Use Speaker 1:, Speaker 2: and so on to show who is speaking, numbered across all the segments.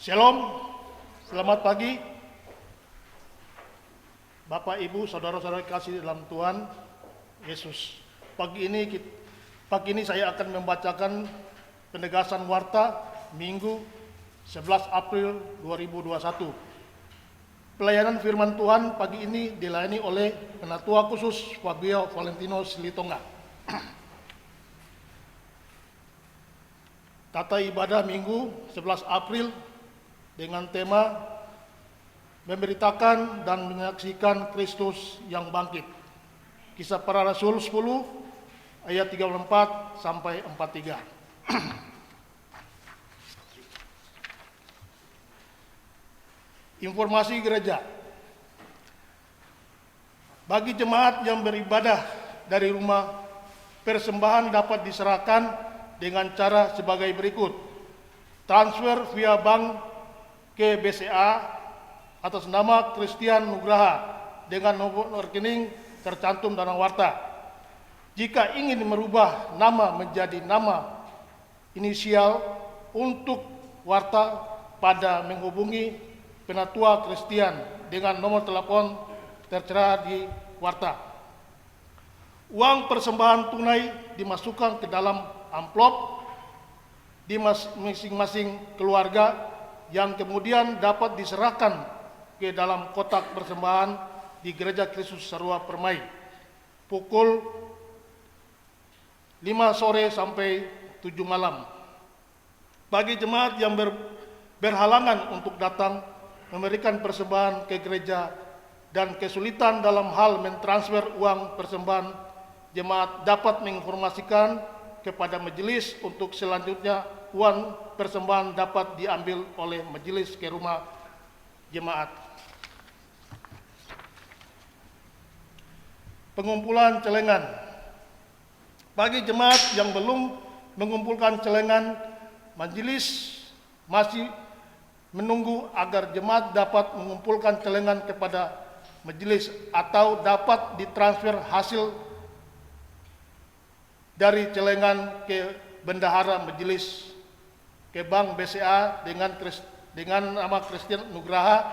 Speaker 1: Shalom, selamat pagi Bapak Ibu, saudara-saudara kasih dalam Tuhan Yesus. Pagi ini saya akan membacakan penegasan warta Minggu 11 April 2021. Pelayanan firman Tuhan pagi ini dilayani oleh Penatua Khusus Fabio Valentino Silitonga. Tata ibadah Minggu 11 April dengan tema memberitakan dan menyaksikan Kristus yang bangkit. Kisah Para Rasul 10 ayat 34 sampai 43. Informasi gereja. Bagi jemaat yang beribadah dari rumah, persembahan dapat diserahkan dengan cara sebagai berikut. Transfer via bank ke BCA atas nama Christian Nugraha dengan nomor rekening tercantum dalam warta. Jika ingin merubah nama menjadi nama inisial untuk warta, pada menghubungi Penatua Christian dengan nomor telepon tertera di warta. Uang persembahan tunai dimasukkan ke dalam amplop di masing-masing keluarga yang kemudian dapat diserahkan ke dalam kotak persembahan di Gereja Kristus Sarua Permai pukul 5 sore sampai 7 malam. Bagi jemaat yang berhalangan untuk datang memberikan persembahan ke gereja dan kesulitan dalam hal mentransfer uang persembahan, jemaat dapat menginformasikan kepada majelis untuk selanjutnya uang persembahan dapat diambil oleh majelis ke rumah jemaat. Pengumpulan celengan. Bagi jemaat yang belum mengumpulkan celengan, majelis masih menunggu agar jemaat dapat mengumpulkan celengan kepada majelis atau dapat ditransfer hasil dari celengan ke bendahara majelis ke bank BCA dengan nama Christian Nugraha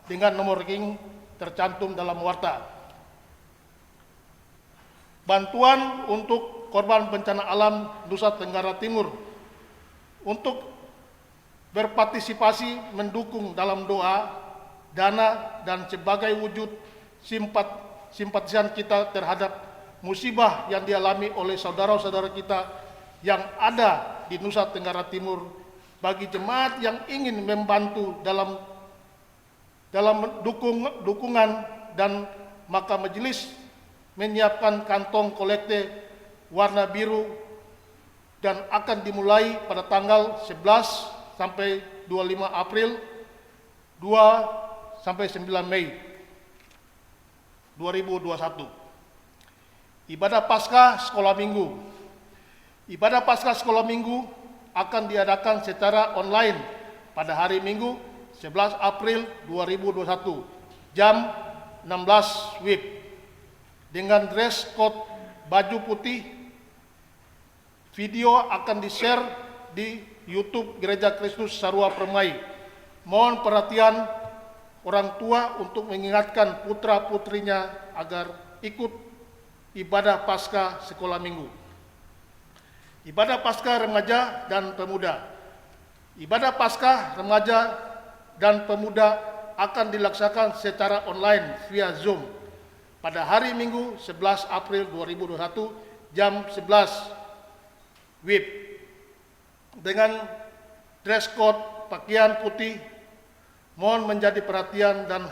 Speaker 1: dengan nomor rekening tercantum dalam warta. Bantuan untuk korban bencana alam Nusa Tenggara Timur untuk berpartisipasi mendukung dalam doa, dana, dan sebagai wujud simpatisan kita terhadap musibah yang dialami oleh saudara-saudara kita yang ada di Nusa Tenggara Timur. Bagi jemaat yang ingin membantu dalam dukungan dan maka majelis menyiapkan kantong kolekte warna biru dan akan dimulai pada tanggal 11 sampai 25 April 2 sampai 9 Mei 2021. Ibadah Paskah Sekolah Minggu. Ibadah Paskah Sekolah Minggu akan diadakan secara online pada hari Minggu 11 April 2021 jam 16 WIB dengan dress code baju putih. Video akan di-share di YouTube Gereja Kristus Sarua Permai. Mohon perhatian orang tua untuk mengingatkan putra-putrinya agar ikut ibadah Paskah Sekolah Minggu. Ibadah Paskah Remaja dan Pemuda. Ibadah Paskah Remaja dan Pemuda akan dilaksanakan secara online via Zoom pada hari Minggu 11 April 2021 jam 11 WIB dengan dress code pakaian putih. Mohon menjadi perhatian dan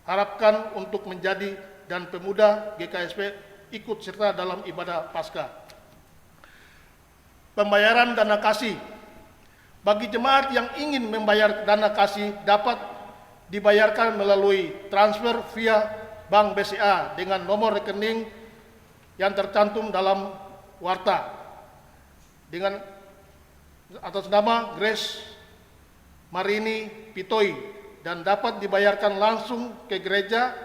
Speaker 1: harapkan untuk menjadi dan pemuda GKSP ikut serta dalam ibadah Paskah. Pembayaran dana kasih. Bagi jemaat yang ingin membayar dana kasih dapat dibayarkan melalui transfer via bank BCA dengan nomor rekening yang tercantum dalam warta dengan atas nama Grace Marini Pitoi dan dapat dibayarkan langsung ke Gereja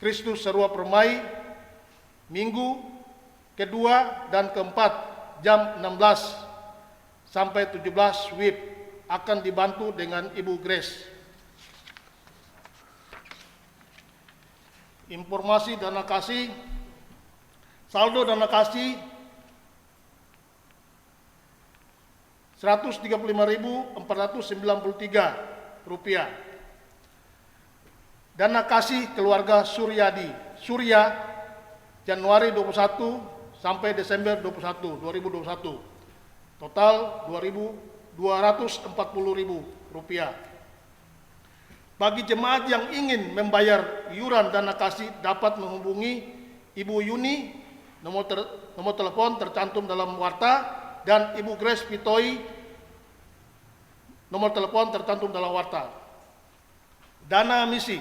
Speaker 1: Kristus Sarua Permai Minggu kedua dan keempat jam 16 sampai 17 WIB akan dibantu dengan Ibu Grace. Informasi dana kasih, saldo dana kasih Rp135.493. Dana kasih keluarga Surya Januari 21 sampai Desember 2021. Total Rp2.240.000. Bagi jemaat yang ingin membayar iuran dana kasih dapat menghubungi Ibu Yuni, nomor telepon tercantum dalam warta, dan Ibu Grace Pitoi, nomor telepon tercantum dalam warta. Dana misi,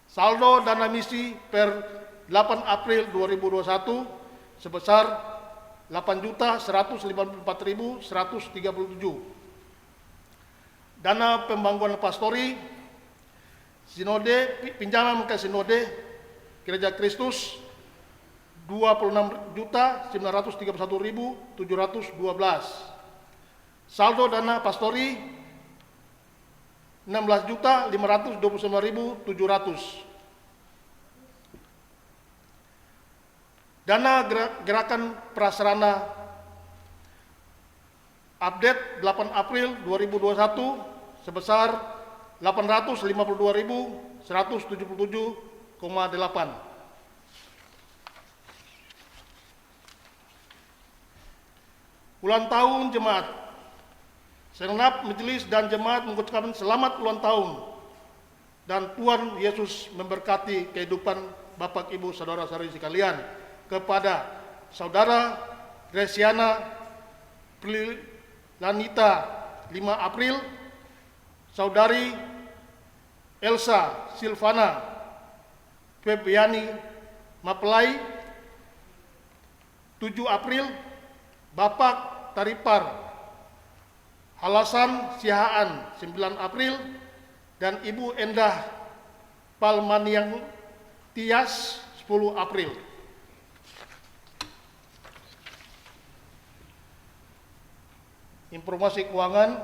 Speaker 1: saldo dana misi per 8 April 2021 sebesar Rp8.154.137. Dana pembangunan pastori, sinode, pinjaman ke sinode Gereja Kristus Rp26.931.712. Saldo dana pastori Rp16.529.700. Dana gerakan prasarana update 8 April 2021 sebesar Rp852.177,8. Ulang tahun jemaat. Segenap majelis dan jemaat mengucapkan selamat ulang tahun dan Tuhan Yesus memberkati kehidupan Bapak, Ibu, saudara-saudari sekalian. Kepada Saudara Gresiana Prilanita 5 April, Saudari Elsa Silvana Febiani Mapelai 7 April, Bapak Taripar Halasan Sihaan 9 April, dan Ibu Endah Palmaniang Tias 10 April. Informasi keuangan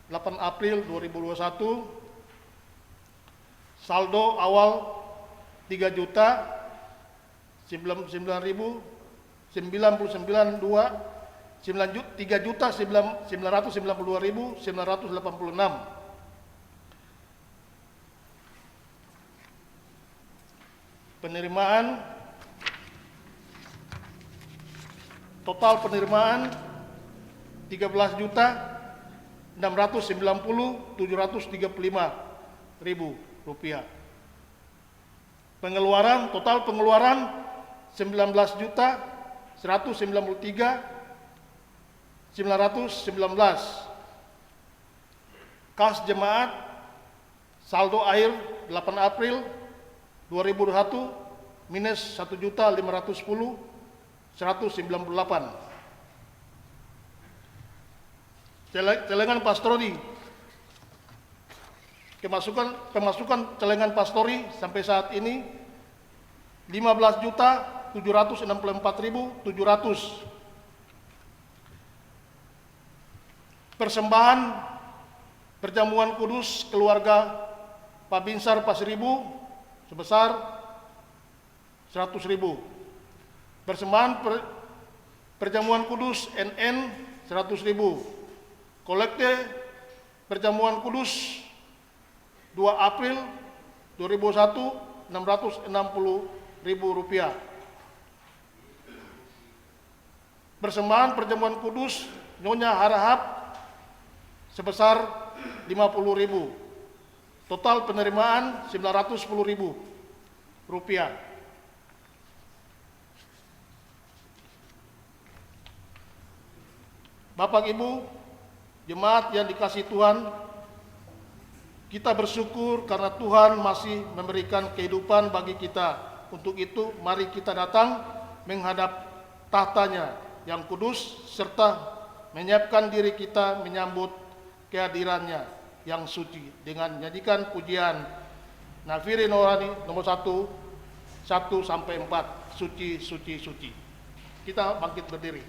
Speaker 1: 8 April 2021, saldo awal 3.992.986. Penerimaan, total penerimaan Rp13.690.735. Pengeluaran, total pengeluaran Rp19.193.919. Kas jemaat, saldo akhir 8 April 2021 minus Rp1.510.198. Celengan pastori, pemasukan celengan pastori sampai saat ini 15.764.700. Persembahan perjamuan kudus keluarga Pak Binsar Pasiribu sebesar 100.000. Persembahan perjamuan kudus NN 100.000. Kolekte perjamuan kudus 2 April 2001 Rp660.000. Persembahan perjamuan kudus Nyonya Harahap sebesar 50.000. Total penerimaan Rp910.000. Bapak, Ibu, jemaat yang dikasihi Tuhan, kita bersyukur karena Tuhan masih memberikan kehidupan bagi kita. Untuk itu, mari kita datang menghadap tahtanya yang kudus, serta menyiapkan diri kita menyambut kehadirannya yang suci dengan menyanyikan pujian Nafiri Norani nomor 1 sampai 4, suci, suci, suci. Kita bangkit berdiri.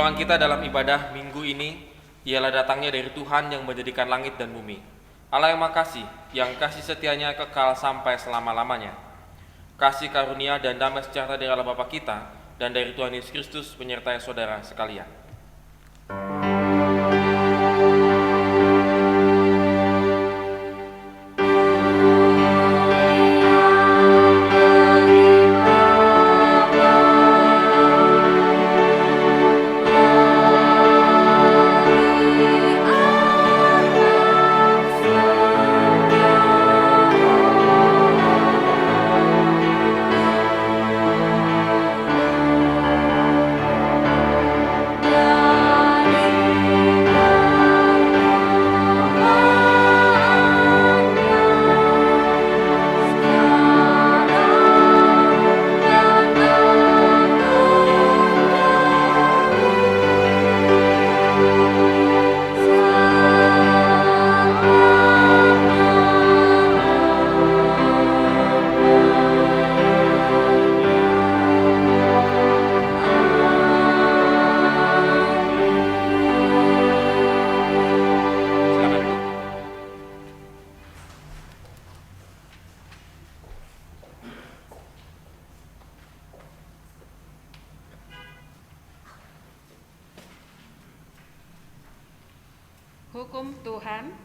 Speaker 2: Pertolongan kita dalam ibadah minggu ini ialah datangnya dari Tuhan yang menjadikan langit dan bumi. Allah yang makasih, yang kasih setianya kekal sampai selama-lamanya. Kasih karunia dan damai sejahtera dari Allah Bapa kita dan dari Tuhan Yesus Kristus menyertai saudara sekalian.
Speaker 3: Hukum Tuhan,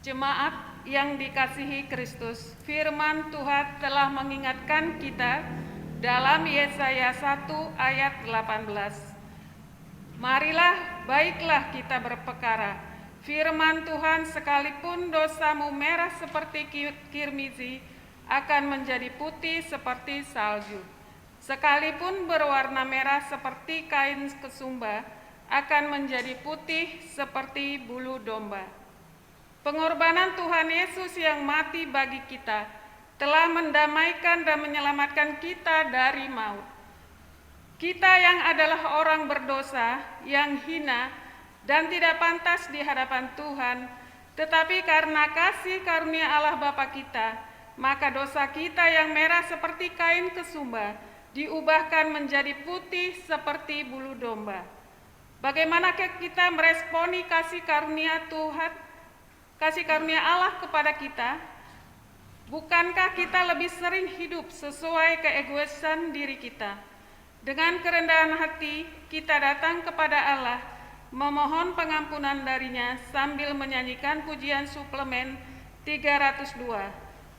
Speaker 3: jemaat yang dikasihi Kristus, firman Tuhan telah mengingatkan kita dalam Yesaya 1 ayat 18. Marilah, baiklah kita berpekara. Firman Tuhan, sekalipun dosamu merah seperti kirmizi, akan menjadi putih seperti salju. Sekalipun berwarna merah seperti kain kesumba, akan menjadi putih seperti bulu domba. Pengorbanan Tuhan Yesus yang mati bagi kita telah mendamaikan dan menyelamatkan kita dari maut. Kita yang adalah orang berdosa, yang hina dan tidak pantas di hadapan Tuhan, tetapi karena kasih karunia Allah Bapa kita, maka dosa kita yang merah seperti kain kesumba diubahkan menjadi putih seperti bulu domba. Bagaimanakah kita meresponi kasih karunia Tuhan, kasih karunia Allah kepada kita? Bukankah kita lebih sering hidup sesuai keegoisan diri kita? Dengan kerendahan hati, kita datang kepada Allah, memohon pengampunan darinya sambil menyanyikan pujian suplemen 302,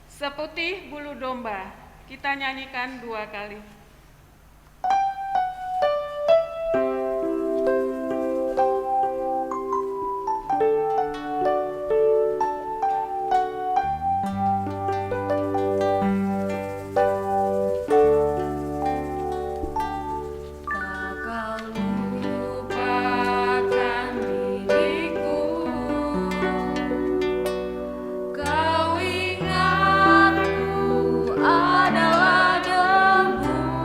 Speaker 3: Seputih Bulu Domba. Kita nyanyikan 2 kali.
Speaker 4: Kau ingatku adalah debu.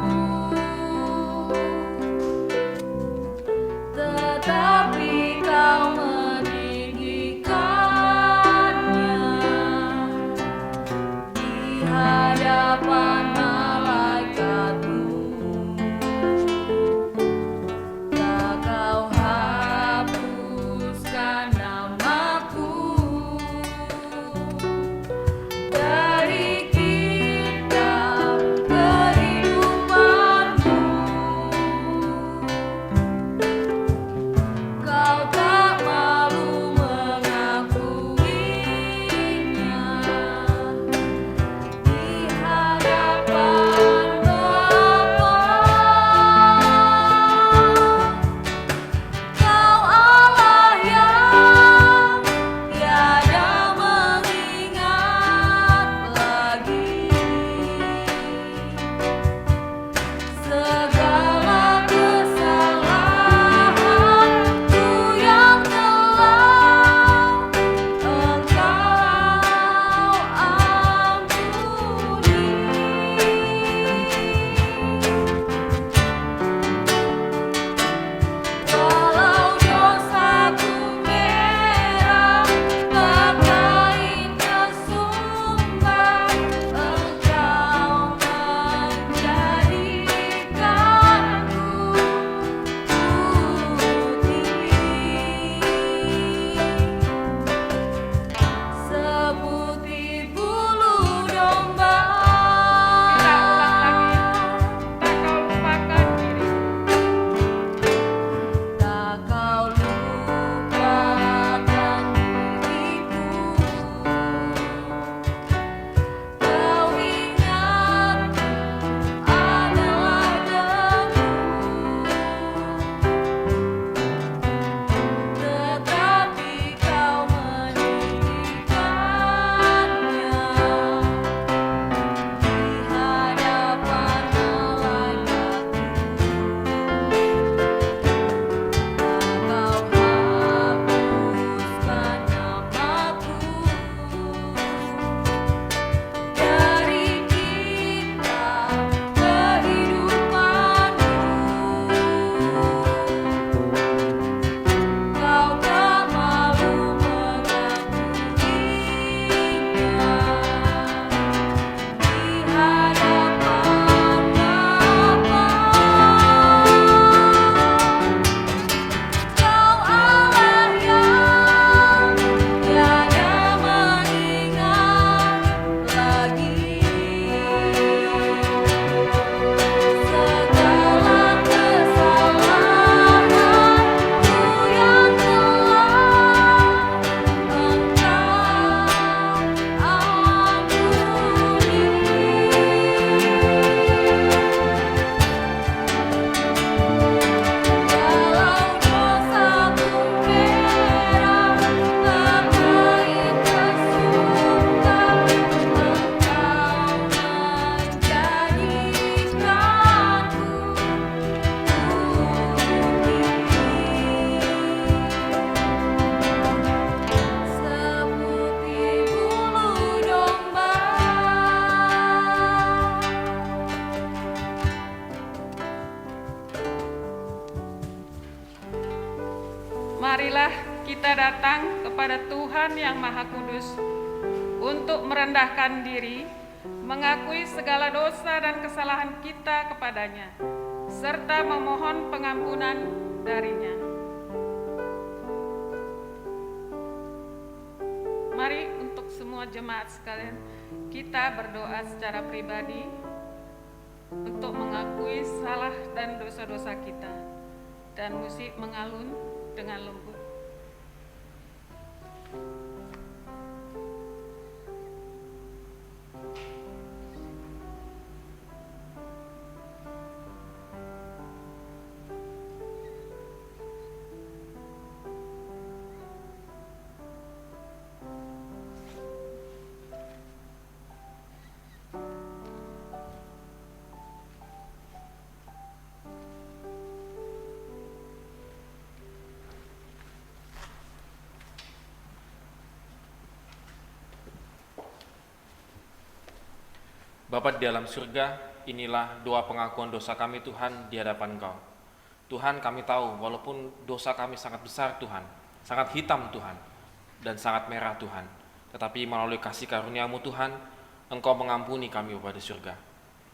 Speaker 3: kita datang kepada Tuhan yang Maha Kudus untuk merendahkan diri, mengakui segala dosa dan kesalahan kita kepadanya, serta memohon pengampunan darinya. Mari untuk semua jemaat sekalian, kita berdoa secara pribadi untuk mengakui salah dan dosa-dosa kita, dan musik mengalun dengan lembut.
Speaker 2: Bapa di dalam surga, inilah doa pengakuan dosa kami Tuhan di hadapan Engkau. Tuhan, kami tahu walaupun dosa kami sangat besar Tuhan, sangat hitam Tuhan, dan sangat merah Tuhan, tetapi melalui kasih karunia-Mu Tuhan, Engkau mengampuni kami Bapa di surga.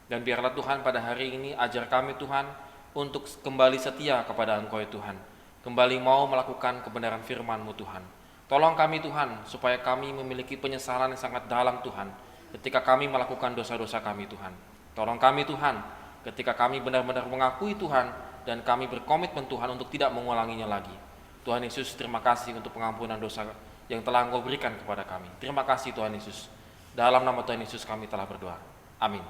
Speaker 2: Dan biarlah Tuhan pada hari ini ajar kami Tuhan untuk kembali setia kepada Engkau ya Tuhan, kembali mau melakukan kebenaran firman-Mu Tuhan. Tolong kami Tuhan supaya kami memiliki penyesalan yang sangat dalam Tuhan, ketika kami melakukan dosa-dosa kami Tuhan. Tolong kami Tuhan, ketika kami benar-benar mengakui Tuhan dan kami berkomitmen Tuhan untuk tidak mengulanginya lagi. Tuhan Yesus, terima kasih untuk pengampunan dosa yang telah Engkau berikan kepada kami. Terima kasih Tuhan Yesus. Dalam nama Tuhan Yesus kami telah berdoa. Amin.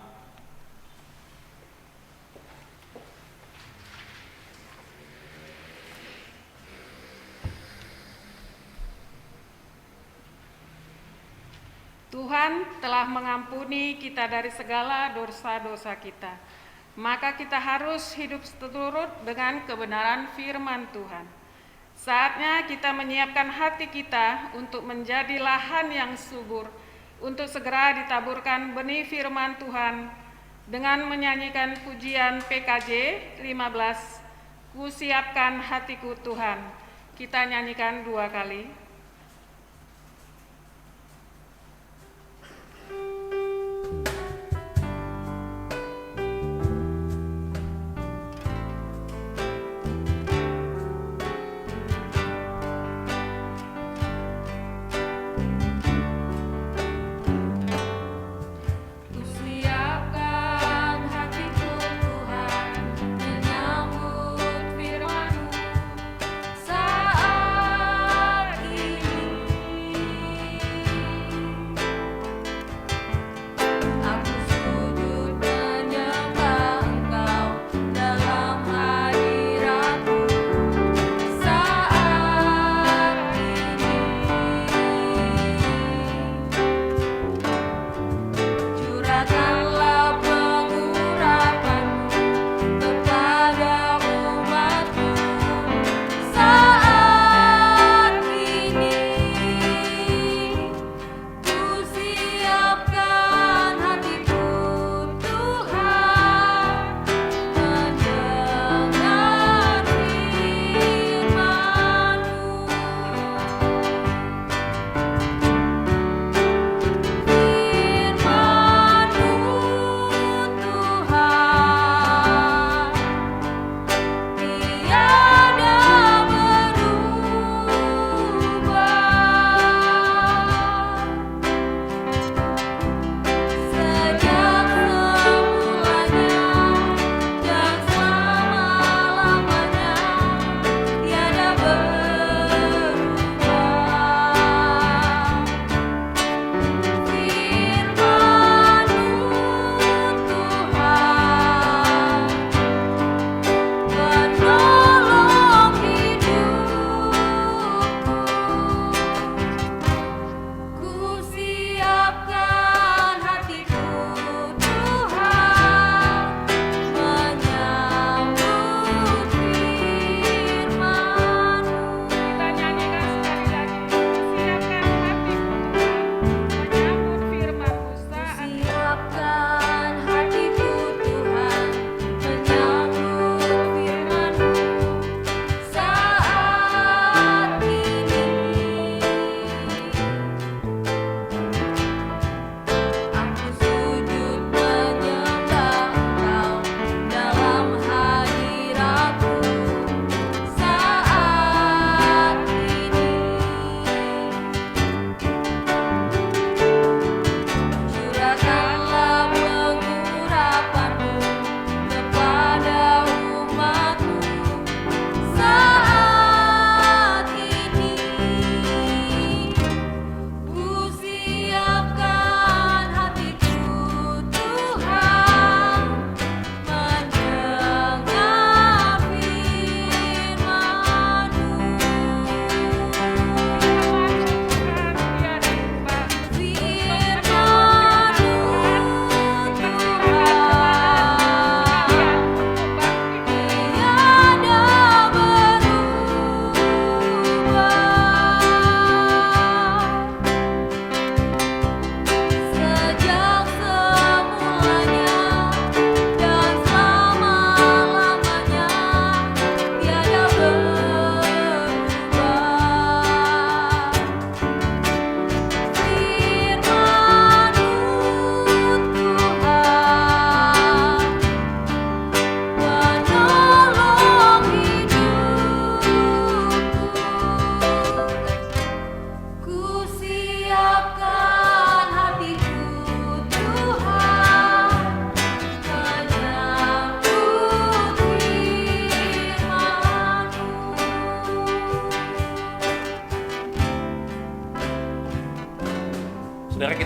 Speaker 3: Tuhan telah mengampuni kita dari segala dosa-dosa kita. Maka kita harus hidup seturut dengan kebenaran firman Tuhan. Saatnya kita menyiapkan hati kita untuk menjadi lahan yang subur, untuk segera ditaburkan benih firman Tuhan dengan menyanyikan pujian PKJ 15, Ku siapkan hatiku Tuhan. Kita nyanyikan 2 kali.
Speaker 4: Saat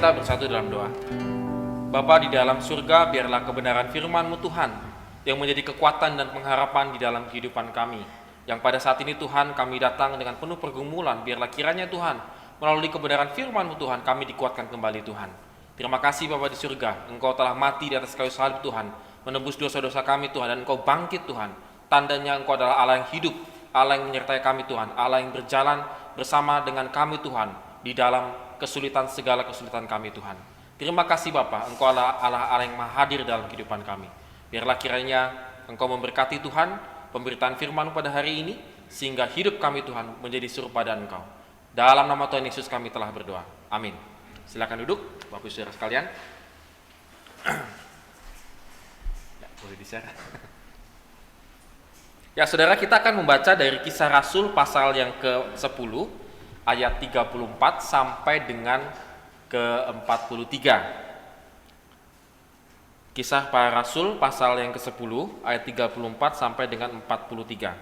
Speaker 2: kita bersatu dalam doa. Bapa di dalam surga, biarlah kebenaran firman-Mu Tuhan yang menjadi kekuatan dan pengharapan di dalam kehidupan kami. Yang pada saat ini Tuhan kami datang dengan penuh pergumulan, biarlah kiranya Tuhan melalui kebenaran firman-Mu Tuhan kami dikuatkan kembali Tuhan. Terima kasih Bapa di surga, Engkau telah mati di atas kayu salib Tuhan, menebus dosa-dosa kami Tuhan, dan Engkau bangkit Tuhan. Tandanya Engkau adalah Allah yang hidup, Allah yang menyertai kami Tuhan, Allah yang berjalan bersama dengan kami Tuhan di dalam kesulitan segala kesulitan kami Tuhan. Terima kasih Bapa, Engkau adalah Allah yang maha hadir dalam kehidupan kami. Biarlah kiranya Engkau memberkati Tuhan pemberitaan firman pada hari ini, sehingga hidup kami Tuhan menjadi serupa pada Engkau. Dalam nama Tuhan Yesus kami telah berdoa. Amin. Silakan duduk, Bapak Ibu Saudara sekalian. Ya, boleh di-share. Ya, Saudara, kita akan membaca dari Kisah Rasul pasal yang ke-10 ayat 34 sampai dengan ke-43. Kisah para Rasul pasal yang ke-10 ayat 34 sampai dengan 43.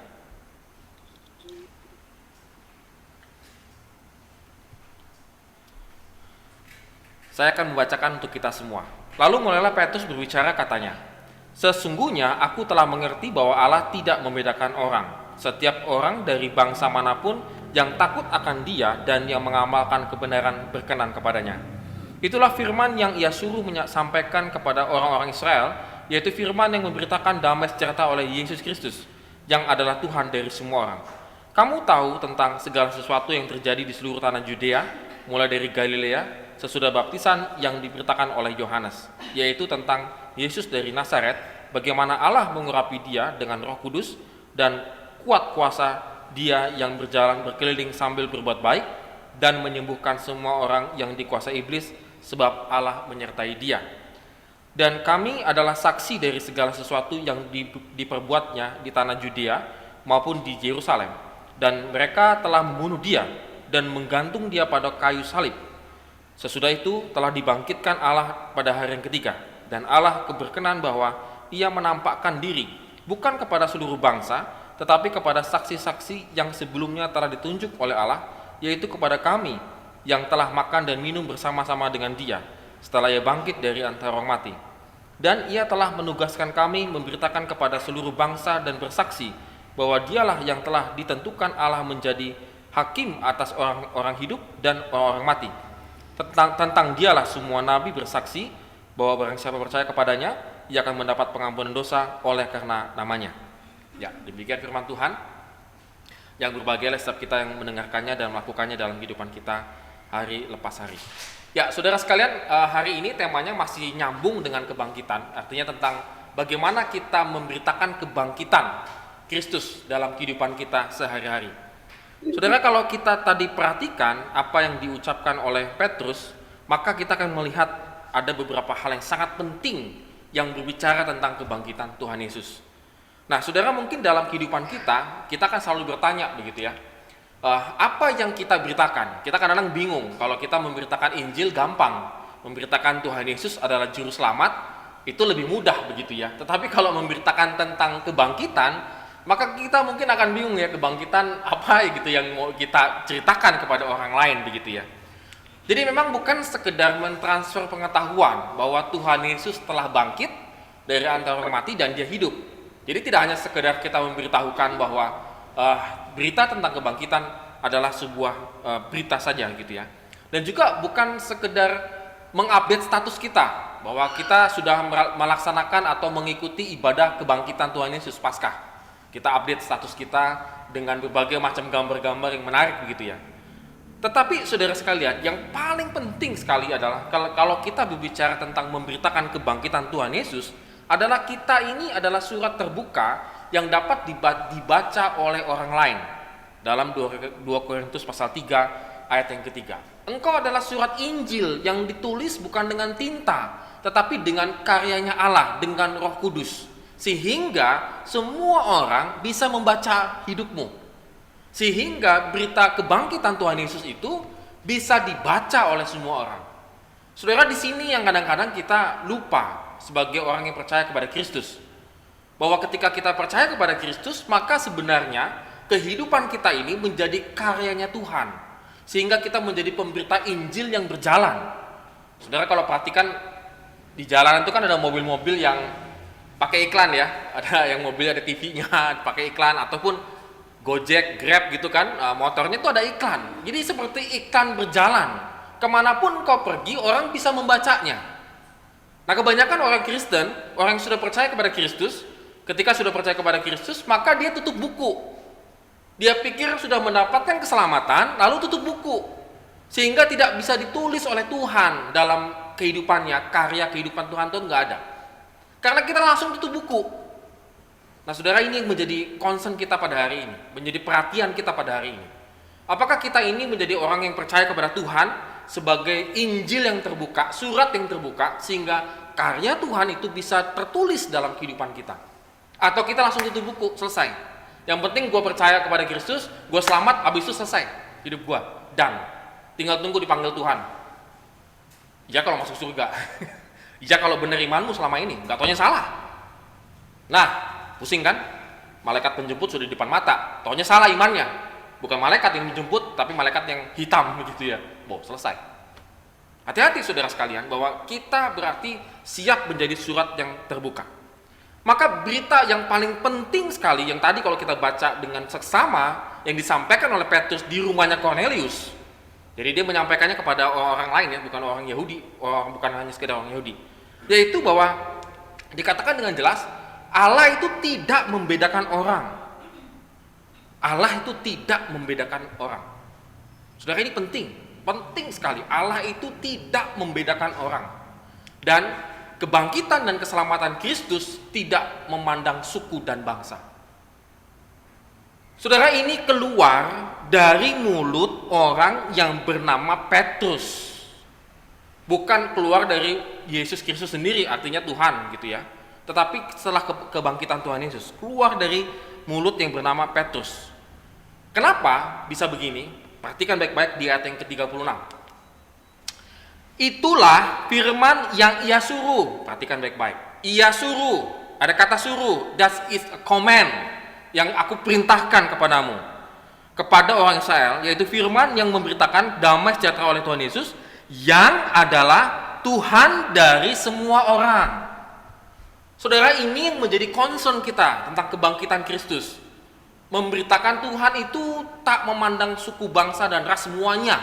Speaker 2: Saya akan membacakan untuk kita semua. Lalu mulailah Petrus berbicara, katanya, "Sesungguhnya aku telah mengerti bahwa Allah tidak membedakan orang. Setiap orang dari bangsa manapun yang takut akan Dia dan yang mengamalkan kebenaran berkenan kepadanya. Itulah firman yang Ia suruh sampaikan kepada orang-orang Israel, yaitu firman yang memberitakan damai sejahtera oleh Yesus Kristus, yang adalah Tuhan dari semua orang. Kamu tahu tentang segala sesuatu yang terjadi di seluruh tanah Yudea, mulai dari Galilea, sesudah baptisan yang diberitakan oleh Yohanes, yaitu tentang Yesus dari Nazaret, bagaimana Allah mengurapi Dia dengan Roh Kudus dan kuat kuasa Dia yang berjalan berkeliling sambil berbuat baik dan menyembuhkan semua orang yang dikuasai iblis, sebab Allah menyertai Dia. Dan kami adalah saksi dari segala sesuatu yang diperbuatnya di tanah Yudea maupun di Yerusalem, dan mereka telah membunuh Dia dan menggantung Dia pada kayu salib. Sesudah itu telah dibangkitkan Allah pada hari yang ketiga, dan Allah berkenan bahwa Ia menampakkan diri bukan kepada seluruh bangsa, tetapi kepada saksi-saksi yang sebelumnya telah ditunjuk oleh Allah, yaitu kepada kami yang telah makan dan minum bersama-sama dengan Dia setelah Ia bangkit dari antara orang mati. Dan Ia telah menugaskan kami memberitakan kepada seluruh bangsa dan bersaksi bahwa Dialah yang telah ditentukan Allah menjadi hakim atas orang-orang hidup dan orang-orang mati. Tentang Dialah semua nabi bersaksi bahwa barang siapa percaya kepadanya, ia akan mendapat pengampunan dosa oleh karena namanya. Ya, demikian firman Tuhan yang berbahagialah setiap kita yang mendengarkannya dan melakukannya dalam kehidupan kita hari lepas hari. Ya, saudara sekalian, hari ini temanya masih nyambung dengan kebangkitan, artinya tentang bagaimana kita memberitakan kebangkitan Kristus dalam kehidupan kita sehari-hari. Saudara, kalau kita tadi perhatikan apa yang diucapkan oleh Petrus, maka kita akan melihat ada beberapa hal yang sangat penting yang berbicara tentang kebangkitan Tuhan Yesus. Nah, saudara, mungkin dalam kehidupan kita akan selalu bertanya begitu ya, apa yang kita beritakan? Kita kadang-kadang bingung. Kalau kita memberitakan Injil gampang, memberitakan Tuhan Yesus adalah juru selamat, itu lebih mudah begitu ya. Tetapi kalau memberitakan tentang kebangkitan, maka kita mungkin akan bingung ya, kebangkitan apa gitu yang mau kita ceritakan kepada orang lain begitu ya. Jadi memang bukan sekedar mentransfer pengetahuan bahwa Tuhan Yesus telah bangkit dari antara orang mati dan Dia hidup. Jadi tidak hanya sekedar kita memberitahukan bahwa berita tentang kebangkitan adalah sebuah berita saja gitu ya. Dan juga bukan sekedar mengupdate status kita bahwa kita sudah melaksanakan atau mengikuti ibadah kebangkitan Tuhan Yesus Paskah. Kita update status kita dengan berbagai macam gambar-gambar yang menarik begitu ya. Tetapi saudara sekalian, yang paling penting sekali adalah kalau kita berbicara tentang memberitakan kebangkitan Tuhan Yesus, adalah kita ini adalah surat terbuka yang dapat dibaca oleh orang lain. Dalam 2 Korintus pasal 3 ayat yang ketiga. Engkau adalah surat Injil yang ditulis bukan dengan tinta, tetapi dengan karyanya Allah, dengan Roh Kudus. Sehingga semua orang bisa membaca hidupmu. Sehingga berita kebangkitan Tuhan Yesus itu bisa dibaca oleh semua orang. Saudara, di sini yang kadang-kadang kita lupa sebagai orang yang percaya kepada Kristus. Bahwa ketika kita percaya kepada Kristus, maka sebenarnya kehidupan kita ini menjadi karyanya Tuhan. Sehingga kita menjadi pemberita Injil yang berjalan. Saudara kalau perhatikan di jalanan itu kan ada mobil-mobil yang pakai iklan ya, ada yang mobil ada TV-nya pakai iklan, ataupun Gojek, Grab gitu kan, motornya itu ada iklan. Jadi seperti iklan berjalan, kemanapun kau pergi orang bisa membacanya. Nah kebanyakan orang Kristen, orang yang sudah percaya kepada Kristus, ketika sudah percaya kepada Kristus maka dia tutup buku. Dia pikir sudah mendapatkan keselamatan lalu tutup buku, sehingga tidak bisa ditulis oleh Tuhan dalam kehidupannya. Karya kehidupan Tuhan itu nggak ada, karena kita langsung tutup buku. Nah saudara, ini yang menjadi concern kita pada hari ini, menjadi perhatian kita pada hari ini. Apakah kita ini menjadi orang yang percaya kepada Tuhan sebagai Injil yang terbuka, surat yang terbuka, sehingga karya Tuhan itu bisa tertulis dalam kehidupan kita? Atau kita langsung tutup buku, selesai. Yang penting gue percaya kepada Kristus, gue selamat, habis itu selesai hidup gue, dan tinggal tunggu dipanggil Tuhan. Ya kalau masuk surga, ya kalau benar imanmu selama ini, nggak taunya salah. Nah, pusing kan? Malaikat penjemput sudah di depan mata, taunya salah imannya. Bukan malaikat yang menjemput, tapi malaikat yang hitam begitu ya. Selesai. Hati-hati saudara sekalian, bahwa kita berarti siap menjadi surat yang terbuka. Maka berita yang paling penting sekali, yang tadi kalau kita baca dengan seksama, yang disampaikan oleh Petrus di rumahnya Cornelius. Jadi dia menyampaikannya kepada orang lain ya, bukan orang Yahudi, bukan hanya sekedar orang Yahudi. Yaitu bahwa dikatakan dengan jelas, Allah itu tidak membedakan orang. Allah itu tidak membedakan orang. Saudara, ini penting sekali. Allah itu tidak membedakan orang. Dan kebangkitan dan keselamatan Kristus tidak memandang suku dan bangsa. Saudara, ini keluar dari mulut orang yang bernama Petrus. Bukan keluar dari Yesus Kristus sendiri, artinya Tuhan gitu ya. Tetapi setelah kebangkitan Tuhan Yesus, keluar dari mulut yang bernama Petrus. Kenapa bisa begini? Perhatikan baik-baik di ayat yang ke-36. Itulah firman yang ia suruh. Perhatikan baik-baik. Ia suruh. Ada kata suruh. That is a command. Yang aku perintahkan kepadamu. Kepada orang Israel. Yaitu firman yang memberitakan damai sejahtera oleh Tuhan Yesus. Yang adalah Tuhan dari semua orang. Saudara, ini yang menjadi concern kita tentang kebangkitan Kristus. Memberitakan Tuhan itu tak memandang suku, bangsa, dan ras semuanya.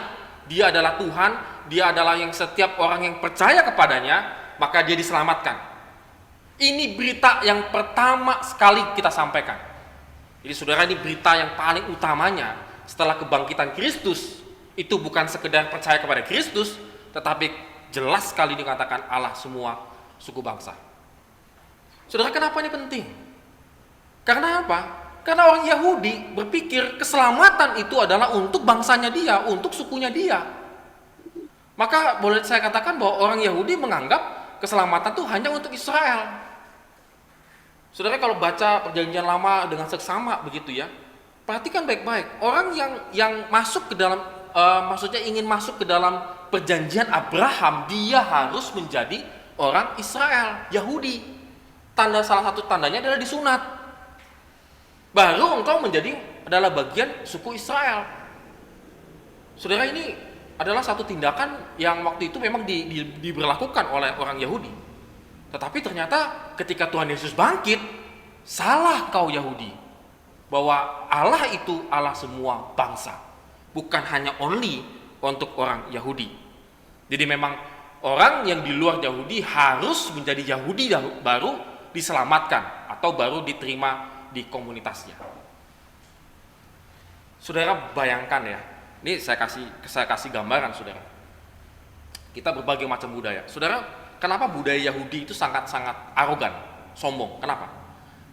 Speaker 2: Dia adalah Tuhan, dia adalah yang setiap orang yang percaya kepadanya, maka dia diselamatkan. Ini berita yang pertama sekali kita sampaikan. Jadi saudara, ini berita yang paling utamanya setelah kebangkitan Kristus. Itu bukan sekedar percaya kepada Kristus, tetapi jelas sekali dikatakan Allah semua suku bangsa. Saudara, kenapa ini penting? Karena apa? Karena orang Yahudi berpikir keselamatan itu adalah untuk bangsanya dia, untuk sukunya dia. Maka boleh saya katakan bahwa orang Yahudi menganggap keselamatan itu hanya untuk Israel. Saudara, kalau baca perjanjian lama dengan seksama begitu ya, perhatikan baik-baik. Orang yang masuk ke dalam, maksudnya ingin masuk ke dalam perjanjian Abraham, dia harus menjadi orang Israel, Yahudi. Salah satu tandanya adalah disunat. Baru engkau adalah bagian suku Israel. Saudara, ini adalah satu tindakan yang waktu itu memang diberlakukan oleh orang Yahudi. Tetapi ternyata ketika Tuhan Yesus bangkit, salah kau Yahudi. Bahwa Allah itu Allah semua bangsa. Bukan hanya only untuk orang Yahudi. Jadi memang orang yang di luar Yahudi harus menjadi Yahudi baru diselamatkan atau baru diterima di komunitasnya. Saudara, bayangkan ya. Ini saya kasih gambaran, saudara. Kita berbagai macam budaya. Saudara, kenapa budaya Yahudi itu sangat-sangat arogan, sombong? Kenapa?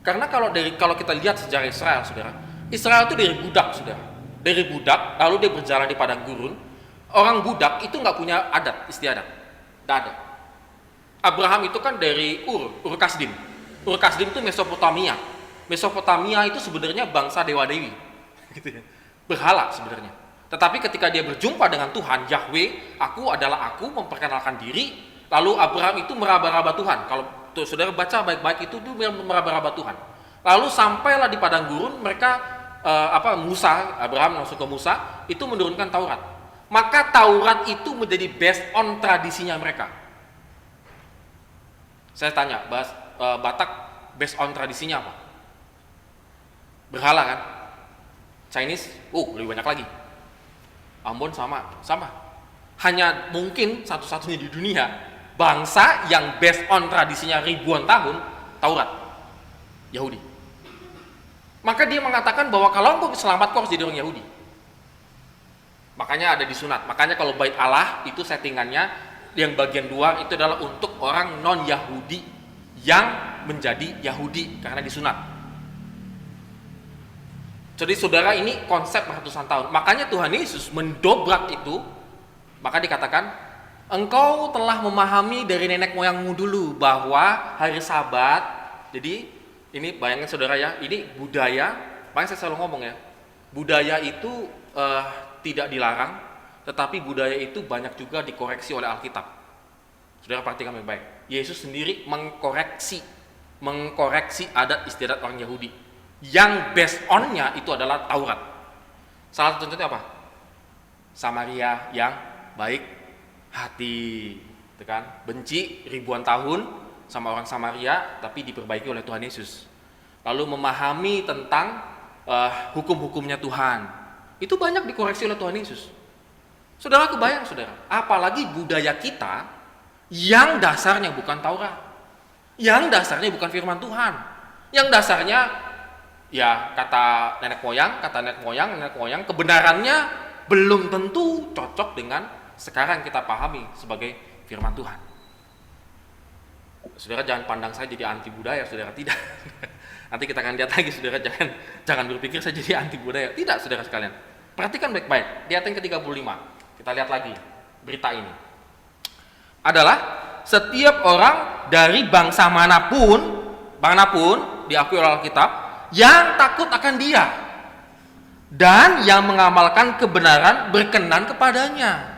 Speaker 2: Karena kalau kita lihat sejarah Israel, saudara, Israel itu dari budak, saudara. Dari budak, lalu dia berjalan di padang gurun. Orang budak itu nggak punya adat, istiadat, nggak ada. Abraham itu kan dari Ur Kasdim. Ur Kasdim itu Mesopotamia. Mesopotamia itu sebenarnya bangsa dewa-dewi, gitu ya. Berhala sebenarnya. Tetapi ketika dia berjumpa dengan Tuhan, Yahweh, aku adalah aku, memperkenalkan diri. Lalu Abraham itu meraba-raba Tuhan. Kalau saudara baca baik-baik itu meraba-raba Tuhan. Lalu sampailah di padang gurun, mereka Abraham langsung ke Musa, itu menurunkan Taurat. maka Taurat itu menjadi based on tradisinya mereka. Saya tanya, Batak based on tradisinya apa? Berhala kan? Chinese, lebih banyak lagi. Ambon sama. Hanya mungkin satu-satunya di dunia bangsa yang based on tradisinya ribuan tahun, Taurat, Yahudi. Maka dia mengatakan bahwa kalau mau selamat kau harus jadi orang Yahudi. Makanya ada disunat. Makanya kalau bait Allah itu settingannya yang bagian luar itu adalah untuk orang non-Yahudi yang menjadi Yahudi karena disunat. Jadi saudara, ini konsep ratusan tahun. Makanya Tuhan Yesus mendobrak itu. Maka dikatakan, engkau telah memahami dari nenek moyangmu dulu bahwa hari Sabat. Jadi ini bayangin saudara ya, ini budaya. Makanya saya selalu ngomong ya, budaya itu tidak dilarang, tetapi budaya itu banyak juga dikoreksi oleh Alkitab. Saudara perhatikan baik-baik. Yesus sendiri mengkoreksi adat istiadat orang Yahudi. Yang based on-nya itu adalah Taurat. Salah satu contohnya apa? Samaria yang baik hati, gitu kan? Benci ribuan tahun sama orang Samaria, tapi diperbaiki oleh Tuhan Yesus. Lalu memahami tentang hukum-hukumnya Tuhan. Itu banyak dikoreksi oleh Tuhan Yesus. Saudara kebayang saudara, apalagi budaya kita yang dasarnya bukan Taurat, yang dasarnya bukan firman Tuhan, yang dasarnya ya kata nenek moyang, kebenarannya belum tentu cocok dengan sekarang kita pahami sebagai firman Tuhan. Saudara jangan pandang saya jadi anti budaya, saudara, tidak. Nanti kita akan lihat lagi, saudara, jangan berpikir saya jadi anti budaya. Tidak, saudara sekalian. Perhatikan baik-baik. Di ayat yang ke-35. Kita lihat lagi berita ini. Adalah setiap orang dari bangsa manapun diakui oleh Alkitab yang takut akan Dia dan yang mengamalkan kebenaran berkenan kepadanya.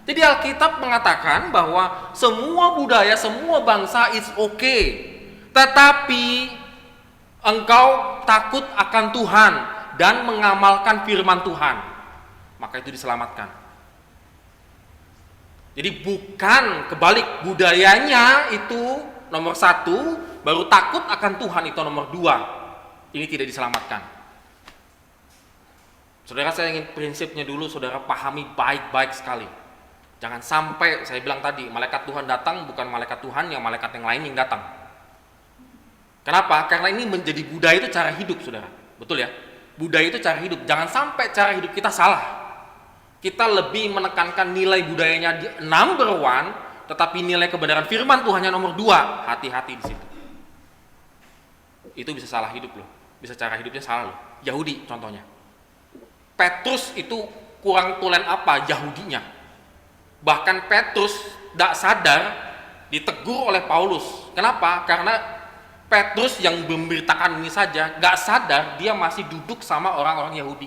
Speaker 2: Jadi Alkitab mengatakan bahwa semua budaya, semua bangsa is okay. Tetapi engkau takut akan Tuhan dan mengamalkan firman Tuhan, maka itu diselamatkan. Jadi bukan kebalik, budayanya itu nomor 1, baru takut akan Tuhan itu nomor 2. Ini tidak diselamatkan. Saudara, saya ingin prinsipnya dulu saudara pahami baik-baik sekali. Jangan sampai saya bilang tadi, malaikat Tuhan datang bukan malaikat Tuhan yang malaikat yang lain yang datang. Kenapa? Karena ini menjadi budaya itu cara hidup, saudara. Betul ya? Budaya itu cara hidup. Jangan sampai cara hidup kita salah. Kita lebih menekankan nilai budayanya di number 1, tetapi nilai kebenaran firman Tuhannya nomor 2. Hati-hati di situ. Itu bisa salah hidup loh. Bisa cara hidupnya salah loh. Yahudi contohnya. Petrus itu kurang tulen apa Yahudinya. Bahkan Petrus tidak sadar ditegur oleh Paulus. Kenapa? Karena Petrus yang memberitakan ini saja gak sadar dia masih duduk sama orang-orang Yahudi,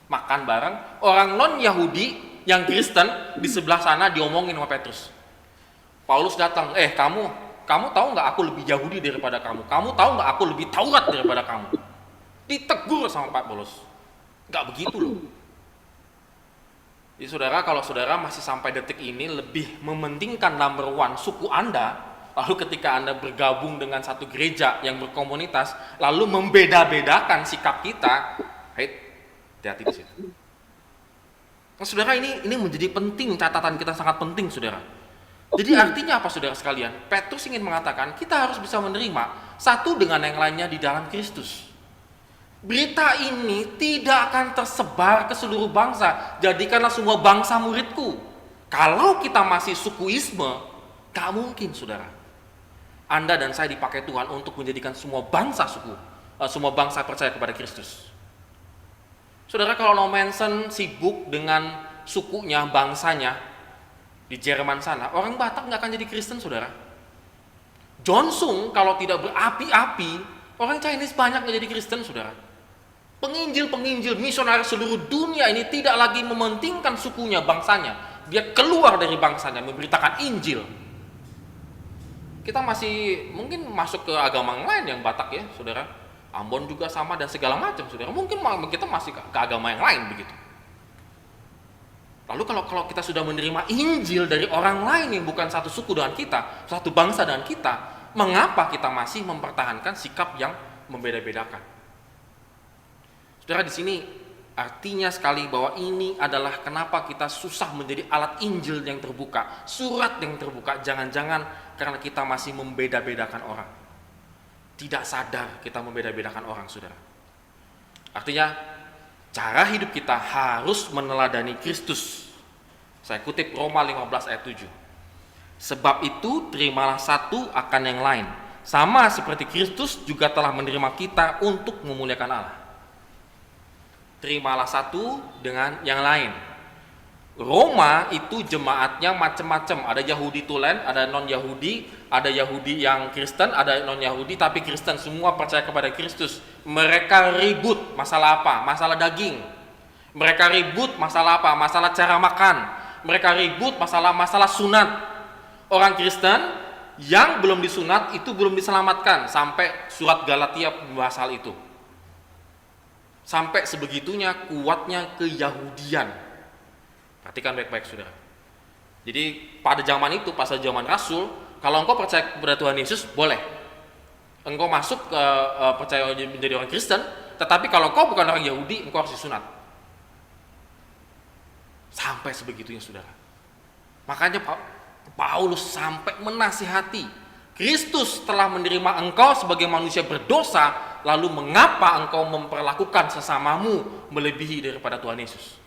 Speaker 2: makan bareng. Orang non-Yahudi yang Kristen di sebelah sana diomongin sama Petrus. Paulus datang, kamu tahu nggak aku lebih Yahudi daripada kamu? Kamu tahu nggak aku lebih Taurat daripada kamu? Ditegur sama Pak Paulus. Nggak begitu loh. Jadi saudara, kalau saudara masih sampai detik ini lebih mementingkan number 1 suku Anda, lalu ketika Anda bergabung dengan satu gereja yang berkomunitas, lalu membeda-bedakan sikap kita, hati-hati di situ. Nah, saudara, ini menjadi penting, catatan kita sangat penting, saudara. Jadi artinya apa, saudara sekalian? Petrus ingin mengatakan kita harus bisa menerima satu dengan yang lainnya di dalam Kristus. Berita ini tidak akan tersebar ke seluruh bangsa. Jadikanlah semua bangsa muridku. Kalau kita masih sukuisme, gak mungkin, saudara. Anda dan saya dipakai Tuhan untuk menjadikan semua bangsa semua bangsa percaya kepada Kristus. Saudara, kalau No Manson sibuk dengan sukunya, bangsanya di Jerman sana, orang Batak nggak akan jadi Kristen, saudara. Johnson kalau tidak berapi-api, orang Chinese banyak nggak jadi Kristen, saudara. Penginjil-penginjil misionaris seluruh dunia ini tidak lagi mementingkan sukunya, bangsanya. Dia keluar dari bangsanya, memberitakan Injil. Kita masih mungkin masuk ke agama yang lain yang Batak ya, saudara. Ambon juga sama dan segala macam, saudara. Mungkin kita masih ke agama yang lain begitu. Lalu kalau kita sudah menerima Injil dari orang lain yang bukan satu suku dengan kita, satu bangsa dengan kita, mengapa kita masih mempertahankan sikap yang membeda-bedakan? Saudara, di sini artinya sekali bahwa ini adalah kenapa kita susah menjadi alat Injil yang terbuka, surat yang terbuka. Jangan-jangan karena kita masih membeda-bedakan orang. Tidak sadar kita membeda-bedakan orang, saudara. Artinya cara hidup kita harus meneladani Kristus. Saya kutip Roma 15 ayat 7. Sebab itu terimalah satu akan yang lain, sama seperti Kristus juga telah menerima kita untuk memuliakan Allah. Terimalah satu dengan yang lain. Roma itu jemaatnya macam-macam. Ada Yahudi tulen, ada non-Yahudi, ada Yahudi yang Kristen, ada non-Yahudi tapi Kristen, semua percaya kepada Kristus. Mereka ribut masalah apa? Masalah daging. Mereka ribut masalah apa? Masalah cara makan. Mereka ribut masalah sunat. Orang Kristen yang belum disunat itu belum diselamatkan, sampai surat Galatia membahas hal itu. Sampai sebegitunya kuatnya keyahudian. Perhatikan baik-baik, saudara. Jadi pada zaman itu, pada zaman Rasul, kalau engkau percaya kepada Tuhan Yesus, boleh. Engkau masuk ke percaya menjadi orang Kristen, tetapi kalau engkau bukan orang Yahudi, engkau harus disunat. Sampai sebegitunya, saudara. Makanya Paulus sampai menasihati, Kristus telah menerima engkau sebagai manusia berdosa, lalu mengapa engkau memperlakukan sesamamu melebihi daripada Tuhan Yesus?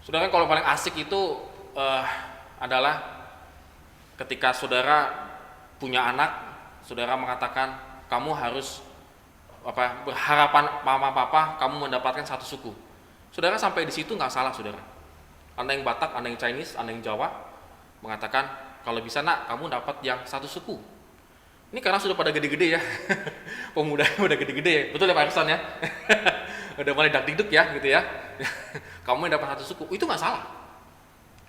Speaker 2: Saudara, kalau paling asik itu adalah ketika saudara punya anak, saudara mengatakan kamu harus berharapan mama papa kamu mendapatkan satu suku. Saudara sampai di situ nggak salah, saudara. Anda yang Batak, Anda yang Chinese, Anda yang Jawa mengatakan kalau bisa nak kamu dapat yang satu suku. Ini karena sudah pada gede-gede ya, pemuda udah gede-gede ya, betul ya Pak Ersan ya, udah mulai dak-dikduk ya gitu ya. Kamu yang dapat satu suku, itu nggak salah.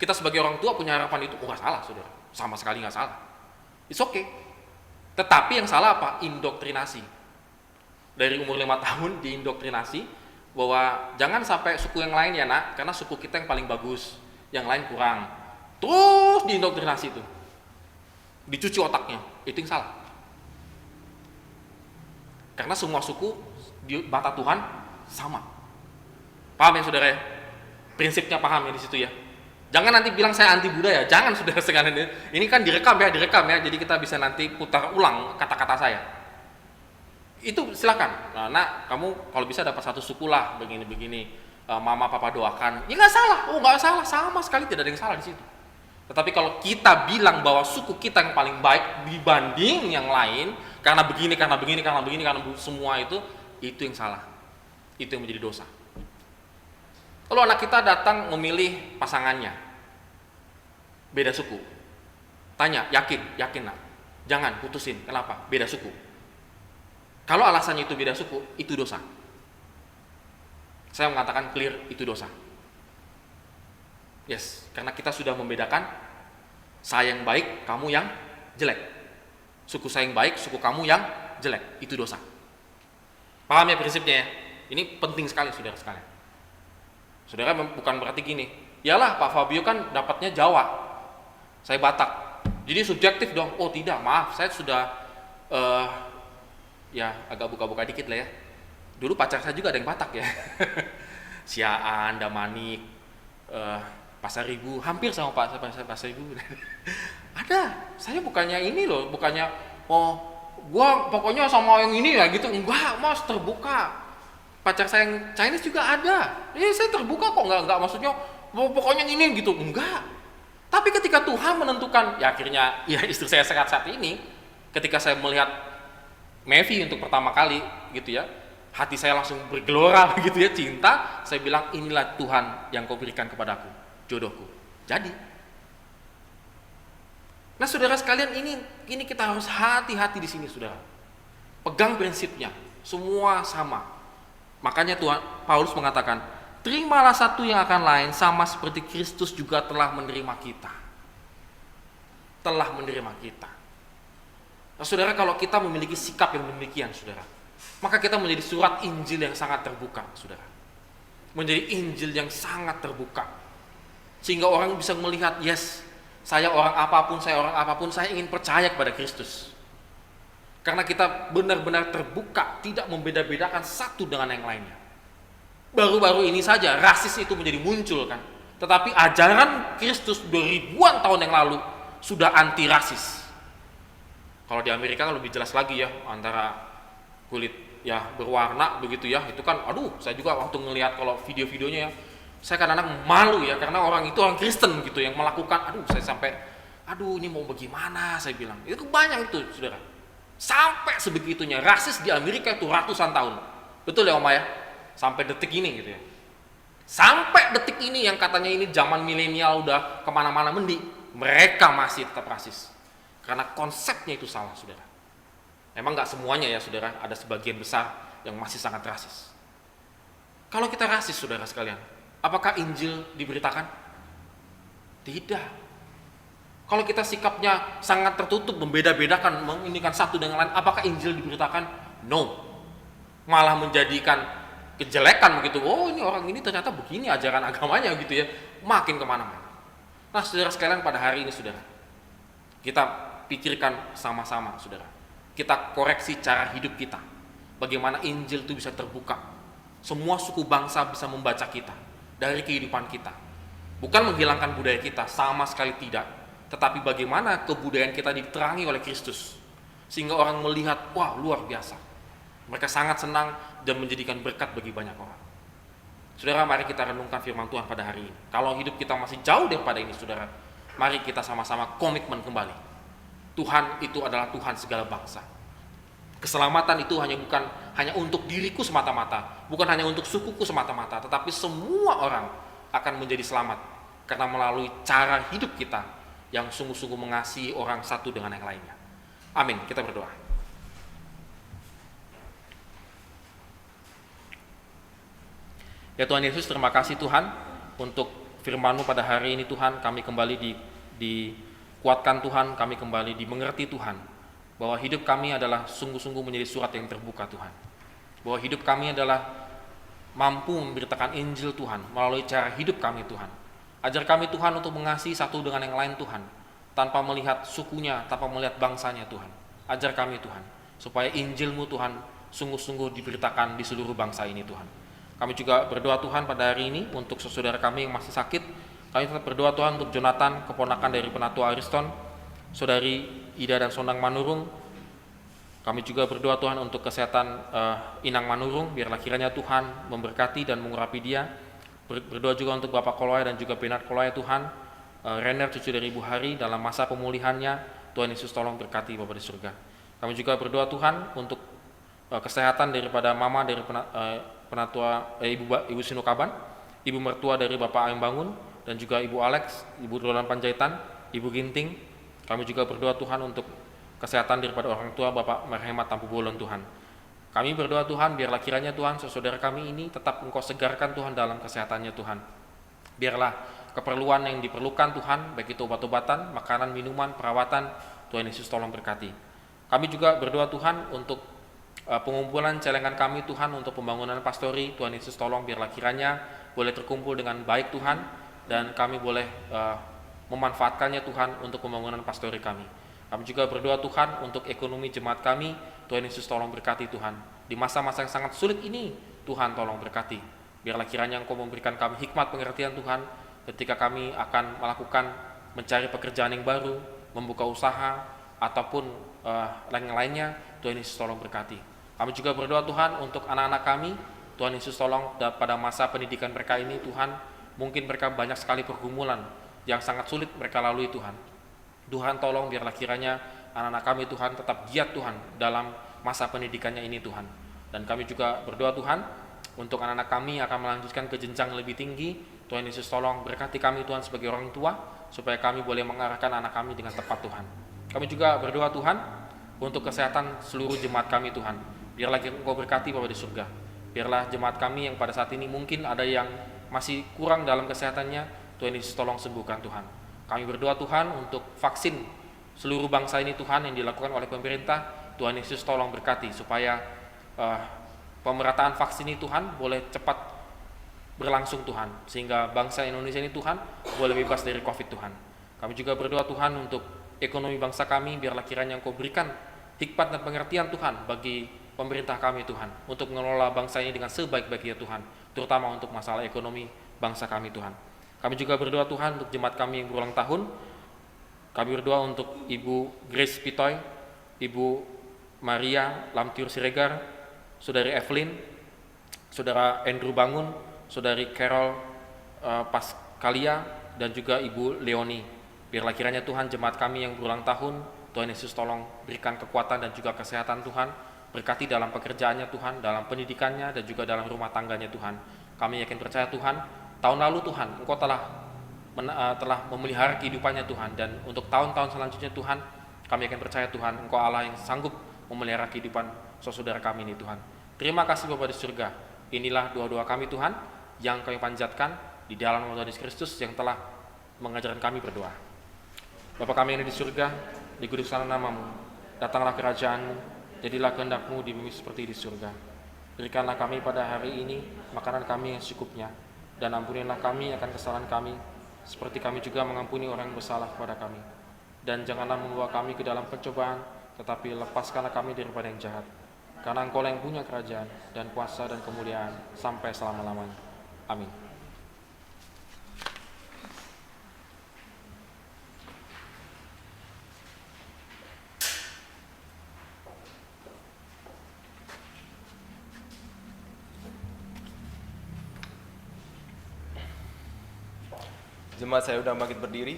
Speaker 2: Kita sebagai orang tua punya harapan itu, nggak salah, saudara, sama sekali nggak salah. It's okay. Tetapi yang salah apa? Indoktrinasi. Dari umur 5 tahun diindoktrinasi bahwa jangan sampai suku yang lain ya nak, karena suku kita yang paling bagus, yang lain kurang. Terus diindoktrinasi itu, dicuci otaknya, itu yang salah. Karena semua suku di mata Tuhan sama. Paham ya saudara ya? Prinsipnya paham ya di situ ya. Jangan nanti bilang saya anti budaya, jangan saudara sekalian. Ini kan direkam ya, jadi kita bisa nanti putar ulang kata-kata saya. Itu silakan. Nah, kamu kalau bisa dapat satu suku lah, begini-begini. Mama papa doakan. Ya nggak salah. Oh nggak salah, sama sekali tidak ada yang salah di situ. Tetapi kalau kita bilang bahwa suku kita yang paling baik dibanding yang lain, karena begini, karena semua itu yang salah. Itu yang menjadi dosa. Lalu anak kita datang memilih pasangannya, beda suku. Tanya, yakin nak? Jangan, putusin. Kenapa? Beda suku. Kalau alasannya itu beda suku, itu dosa. Saya mengatakan clear, itu dosa. Yes, karena kita sudah membedakan saya yang baik, kamu yang jelek. Suku saya yang baik, suku kamu yang jelek. Itu dosa. Paham ya prinsipnya ya? Ini penting sekali saudara sekalian. Saudara bukan berarti gini, yalah Pak Fabio kan dapatnya Jawa, saya Batak. Jadi subjektif dong. Oh tidak, maaf, saya sudah ya agak buka-buka dikit lah ya. Dulu pacar saya juga ada yang Batak ya. Siaan, Damanik, Pasaribu, hampir sama Pasaribu. Ada, saya bukannya ini loh, bukannya gua pokoknya sama yang ini ya gitu, enggak mas, terbuka. Pacar saya yang Chinese juga ada, saya terbuka kok, enggak maksudnya pokoknya ini gitu, enggak. Tapi ketika Tuhan menentukan, ya akhirnya ya istri saya saat ini, ketika saya melihat Mevi untuk pertama kali gitu ya, hati saya langsung bergelora gitu ya, cinta. Saya bilang inilah Tuhan yang kau berikan kepadaku, jodohku. Jadi, nah saudara sekalian, ini kita harus hati-hati di sini saudara. Pegang prinsipnya, semua sama. Makanya Tuhan Paulus mengatakan, terimalah satu yang akan lain, sama seperti Kristus juga telah menerima kita. Telah menerima kita. Nah saudara, kalau kita memiliki sikap yang demikian saudara, maka kita menjadi surat Injil yang sangat terbuka saudara. menjadi Injil yang sangat terbuka. Sehingga orang bisa melihat, yes, saya orang apapun, saya ingin percaya kepada Kristus. Karena kita benar-benar terbuka, tidak membeda-bedakan satu dengan yang lainnya. Baru-baru ini saja rasis itu menjadi muncul kan. Tetapi ajaran Kristus 2000-an tahun yang lalu sudah anti rasis. Kalau di Amerika lebih jelas lagi ya, antara kulit ya berwarna begitu ya, itu kan saya juga waktu ngelihat kalau video-videonya ya, saya kadang-kadang malu ya, karena orang itu orang Kristen gitu yang melakukan, saya sampai ini mau bagaimana, saya bilang. Itu banyak itu, saudara. Sampai sebegitunya, rasis di Amerika itu ratusan tahun. Betul ya Oma ya? Sampai detik ini gitu ya. Sampai detik ini yang katanya ini zaman milenial udah kemana-mana mereka masih tetap rasis. Karena konsepnya itu salah, saudara. Memang nggak semuanya ya, saudara. Ada sebagian besar yang masih sangat rasis. Kalau kita rasis, saudara sekalian, apakah Injil diberitakan? Tidak. Kalau kita sikapnya sangat tertutup, membeda-bedakan, menginikan satu dengan lain, apakah Injil diberitakan? No. Malah menjadikan kejelekan begitu. Ini orang ini ternyata begini ajaran agamanya gitu ya. Makin kemana-mana. Nah, saudara sekalian, pada hari ini, saudara, kita pikirkan sama-sama, saudara. Kita koreksi cara hidup kita. Bagaimana Injil itu bisa terbuka. Semua suku bangsa bisa membaca kita dari kehidupan kita. Bukan menghilangkan budaya kita, sama sekali tidak. Tetapi bagaimana kebudayaan kita diterangi oleh Kristus. Sehingga orang melihat, wah luar biasa. Mereka sangat senang dan menjadikan berkat bagi banyak orang. Saudara, mari kita renungkan firman Tuhan pada hari ini. Kalau hidup kita masih jauh daripada ini, saudara, mari kita sama-sama komitmen kembali. Tuhan itu adalah Tuhan segala bangsa. Keselamatan itu bukan hanya untuk diriku semata-mata, bukan hanya untuk sukuku semata-mata, tetapi semua orang akan menjadi selamat karena melalui cara hidup kita yang sungguh-sungguh mengasihi orang satu dengan yang lainnya. Amin. Kita berdoa. Ya Tuhan Yesus, terima kasih Tuhan untuk firman-Mu pada hari ini Tuhan. Kami kembali dikuatkan Tuhan, kami kembali dimengerti Tuhan, bahwa hidup kami adalah sungguh-sungguh menjadi surat yang terbuka Tuhan. Bahwa hidup kami adalah mampu memberitakan Injil Tuhan melalui cara hidup kami Tuhan. Ajar kami Tuhan untuk mengasihi satu dengan yang lain Tuhan, tanpa melihat sukunya, tanpa melihat bangsanya Tuhan. Ajar kami Tuhan, supaya Injil-Mu Tuhan sungguh-sungguh diberitakan di seluruh bangsa ini Tuhan. Kami juga berdoa Tuhan pada hari ini untuk saudara kami yang masih sakit. Kami tetap berdoa Tuhan untuk Jonathan, keponakan dari Penatua Ariston, saudari Ida dan Sondang Manurung. Kami juga berdoa Tuhan untuk kesehatan Inang Manurung, biarlah kiranya Tuhan memberkati dan mengurapi dia. Berdoa juga untuk Bapak Koloya dan juga Benat Koloya Tuhan, Renner cucu dari Ibu Hari dalam masa pemulihannya. Tuhan Yesus tolong berkati Bapak di surga. Kami juga berdoa Tuhan untuk kesehatan daripada Mama dari Penatua Ibu Sinukaban, Ibu mertua dari Bapak Ayam Bangun, dan juga Ibu Alex, Ibu Roland Panjaitan, Ibu Ginting. Kami juga berdoa Tuhan untuk kesehatan daripada orang tua Bapak Merhemat Tampu Bolon Tuhan. Kami berdoa Tuhan, biarlah kiranya Tuhan saudara kami ini tetap Engkau segarkan Tuhan dalam kesehatannya Tuhan. Biarlah keperluan yang diperlukan Tuhan, baik itu obat-obatan, makanan, minuman, perawatan, Tuhan Yesus tolong berkati. Kami juga berdoa Tuhan untuk pengumpulan celengan kami Tuhan untuk pembangunan pastori. Tuhan Yesus tolong biarlah kiranya boleh terkumpul dengan baik Tuhan, dan kami boleh memanfaatkannya Tuhan untuk pembangunan pastori kami. Kami juga berdoa Tuhan untuk ekonomi jemaat kami. Tuhan Yesus tolong berkati Tuhan. Di masa-masa yang sangat sulit ini, Tuhan tolong berkati. Biarlah kiranya Engkau memberikan kami hikmat pengertian Tuhan, ketika kami akan melakukan mencari pekerjaan yang baru, membuka usaha, ataupun lain-lainnya. Tuhan Yesus tolong berkati. Kami juga berdoa Tuhan untuk anak-anak kami. Tuhan Yesus tolong pada masa pendidikan mereka ini Tuhan, mungkin mereka banyak sekali pergumulan yang sangat sulit mereka lalui Tuhan. Tuhan tolong biarlah kiranya anak-anak kami Tuhan tetap giat Tuhan dalam masa pendidikannya ini Tuhan. Dan kami juga berdoa Tuhan untuk anak-anak kami akan melanjutkan ke jenjang lebih tinggi. Tuhan Yesus tolong berkati kami Tuhan sebagai orang tua, supaya kami boleh mengarahkan anak kami dengan tepat Tuhan. Kami juga berdoa Tuhan untuk kesehatan seluruh jemaat kami Tuhan. Biarlah Engkau berkati Bapa di surga. Biarlah jemaat kami yang pada saat ini mungkin ada yang masih kurang dalam kesehatannya, Tuhan Yesus tolong sembuhkan Tuhan. Kami berdoa Tuhan untuk vaksin seluruh bangsa ini Tuhan yang dilakukan oleh pemerintah. Tuhan Yesus tolong berkati supaya pemerataan vaksin ini Tuhan boleh cepat berlangsung Tuhan, sehingga bangsa Indonesia ini Tuhan boleh bebas dari COVID Tuhan. Kami juga berdoa Tuhan untuk ekonomi bangsa kami, biarlah kiranya Engkau berikan hikmat dan pengertian Tuhan bagi pemerintah kami Tuhan, untuk mengelola bangsa ini dengan sebaik-baiknya Tuhan, terutama untuk masalah ekonomi bangsa kami Tuhan. Kami juga berdoa Tuhan untuk jemaat kami yang berulang tahun. Kami berdoa untuk Ibu Grace Pitoy, Ibu Maria Lamtiur Siregar, Saudari Evelyn, Saudara Andrew Bangun, Saudari Carol Paskalia, dan juga Ibu Leoni. Biarlah kiranya Tuhan jemaat kami yang berulang tahun, Tuhan Yesus tolong berikan kekuatan dan juga kesehatan Tuhan, berkati dalam pekerjaannya Tuhan, dalam pendidikannya, dan juga dalam rumah tangganya Tuhan. Kami yakin percaya Tuhan, tahun lalu Tuhan Engkau telah memelihara kehidupannya Tuhan, dan untuk tahun-tahun selanjutnya Tuhan, kami yakin percaya Tuhan Engkau Allah yang sanggup memelihara kehidupan saudara kami ini Tuhan. Terima kasih Bapa di surga. Inilah doa-doa kami Tuhan yang kami panjatkan di dalam nama Tuhan Yesus Kristus yang telah mengajarkan kami berdoa. Bapa kami yang ada di surga, dikuduskanlah namamu, datanglah kerajaanmu, jadilah kehendak-mu di bumi seperti di surga. Berikanlah kami pada hari ini makanan kami yang secukupnya, dan ampunilah kami akan kesalahan kami, seperti kami juga mengampuni orang yang bersalah kepada kami. Dan janganlah membawa kami ke dalam pencobaan, tetapi lepaskanlah kami daripada yang jahat. Karena Engkau yang punya kerajaan, dan kuasa, dan kemuliaan, sampai selama-lamanya. Amin.
Speaker 4: Jemaat saya sudah bangkit berdiri.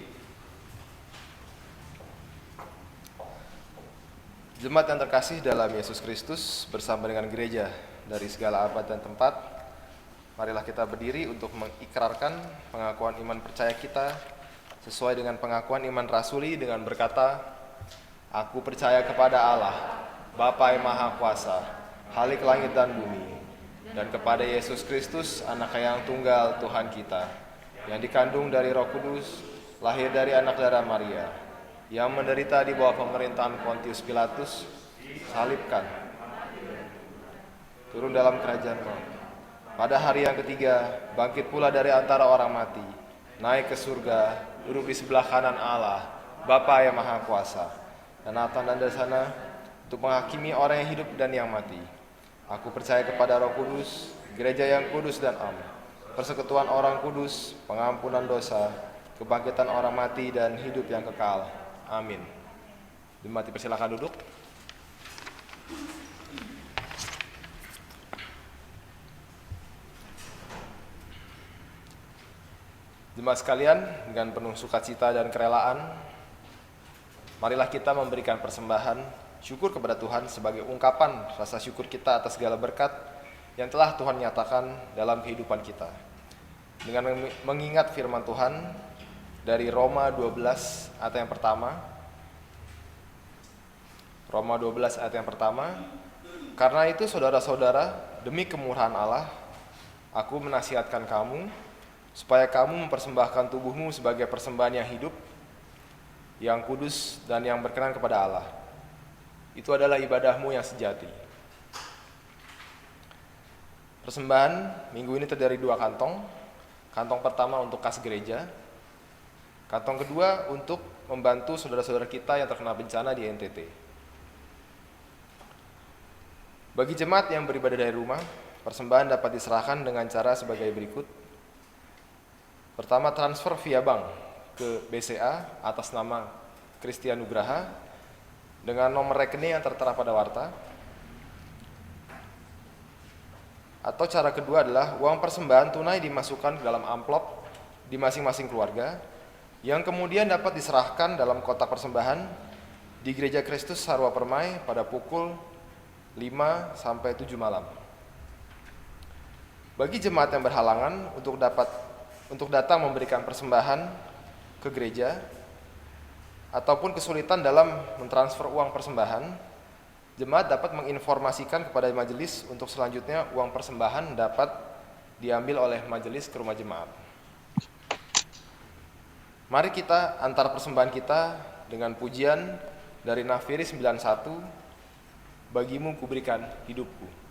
Speaker 4: Jemaat yang terkasih dalam Yesus Kristus, bersama dengan gereja dari segala abad dan tempat, marilah kita berdiri untuk mengikrarkan pengakuan iman percaya kita sesuai dengan pengakuan iman rasuli dengan berkata, Aku percaya kepada Allah, Bapa yang Maha Kuasa, Khalik langit dan bumi, dan kepada Yesus Kristus, Anak yang tunggal Tuhan kita, yang dikandung dari Roh Kudus, lahir dari anak darah Maria, yang menderita di bawah pemerintahan Pontius Pilatus, salibkan, turun dalam kerajaan maut. Pada hari yang ketiga, bangkit pula dari antara orang mati, naik ke surga, duduk di sebelah kanan Allah, Bapa yang Maha Kuasa, dan datang dari sana untuk menghakimi orang yang hidup dan yang mati. Aku percaya kepada Roh Kudus, gereja yang kudus dan am, persekutuan orang kudus, pengampunan dosa, kebangkitan orang mati, dan hidup yang kekal. Amin. Jemaat dipersilakan duduk. Jemaat sekalian, dengan penuh sukacita dan kerelaan, marilah kita memberikan persembahan syukur kepada Tuhan sebagai ungkapan rasa syukur kita atas segala berkat yang telah Tuhan nyatakan dalam kehidupan kita. Dengan mengingat firman Tuhan dari Roma 12 ayat yang pertama. Roma 12 ayat yang pertama. Karena itu saudara-saudara, demi kemurahan Allah, aku menasihatkan kamu supaya kamu mempersembahkan tubuhmu sebagai persembahan yang hidup, yang kudus dan yang berkenan kepada Allah. Itu adalah ibadahmu yang sejati. Persembahan minggu ini terdiri dari 2 kantong. Kantong pertama untuk kas gereja, kantong kedua untuk membantu saudara-saudara kita yang terkena bencana di NTT. Bagi jemaat yang beribadah dari rumah, persembahan dapat diserahkan dengan cara sebagai berikut. Pertama, transfer via bank ke BCA atas nama Christian Nugraha dengan nomor rekening yang tertera pada warta. Atau cara kedua adalah uang persembahan tunai dimasukkan ke dalam amplop di masing-masing keluarga, yang kemudian dapat diserahkan dalam kotak persembahan di Gereja Kristus Sarwa Permai pada pukul 5 sampai 7 malam. Bagi jemaat yang berhalangan untuk datang memberikan persembahan ke gereja ataupun kesulitan dalam mentransfer uang persembahan, jemaat dapat menginformasikan kepada majelis untuk selanjutnya uang persembahan dapat diambil oleh majelis ke rumah jemaat. Mari kita antar persembahan kita dengan pujian dari Nafiri 91, Bagimu kuberikan hidupku.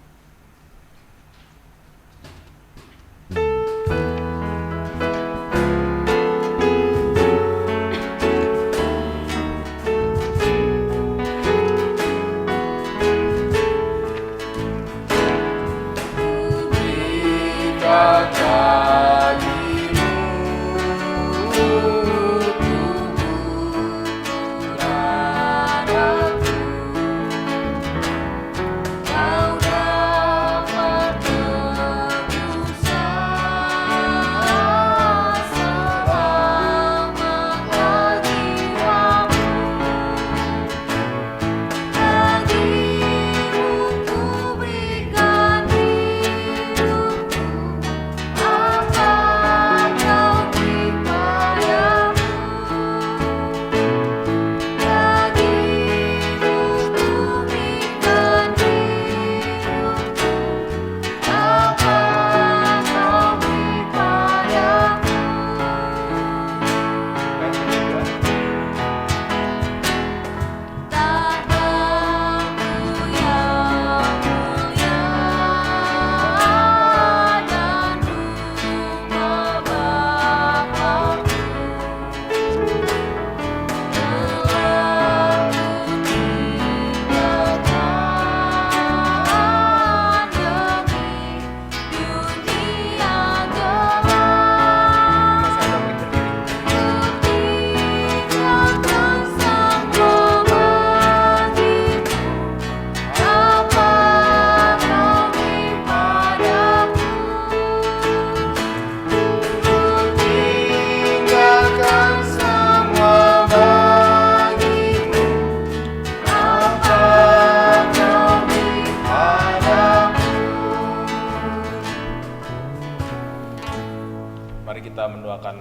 Speaker 4: kita mendoakan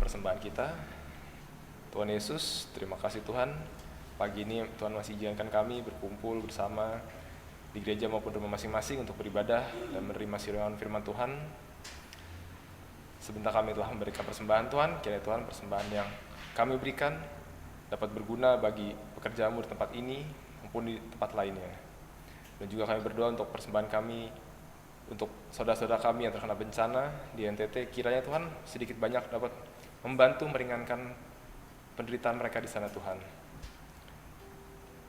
Speaker 4: persembahan kita. Tuhan Yesus, terima kasih Tuhan. Pagi ini Tuhan masih izinkan kami berkumpul bersama di gereja maupun rumah masing-masing untuk beribadah dan menerima siaran firman Tuhan. Sebentar kami telah memberikan persembahan Tuhan, kiranya Tuhan persembahan yang kami berikan dapat berguna bagi pekerjaan-Mu di tempat ini maupun di tempat lainnya. Dan juga kami berdoa untuk persembahan kami untuk saudara-saudara kami yang terkena bencana di NTT, kiranya Tuhan sedikit banyak dapat membantu meringankan penderitaan mereka di sana Tuhan.